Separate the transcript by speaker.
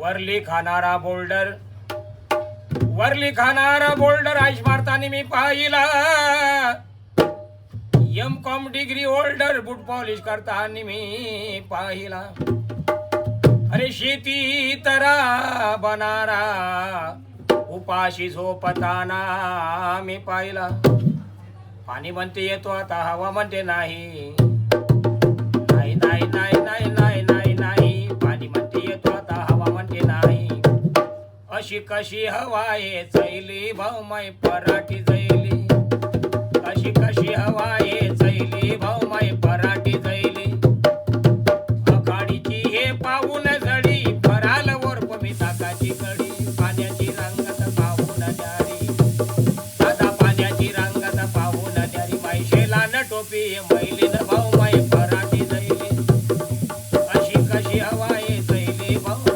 Speaker 1: Worli खाणारा boulder आईश मारताना मी पाहिला. M.Com degree holder बूट polish करताना मी पाहिला. अरे शेती तरा बनारा उपाशी झोपताना मी पाहिला. पाणी म्हणते येतो आता हवा म्हणते नाही. नाही नाही नाही नाही नाही नाही नाही पाणी म्हणते येतो आता हवा म्हणते नाही. अशी कशी हवा आहे चैली भाऊ माई पराठी जैली. अशी कशी हवा आहे चैली भाऊ माई पराठी जैली. अकाडीची हे पाहून झडी पराल वर मी ताकाची कडी. पाण्याची रंगत पाहून द्यारी दादा पाण्याची रंगत पाहून द्यारी. माई शेला न टोपी मैलीन भाऊ माई पराठी जैली. अशी कशी हवा आहे चैली भाऊ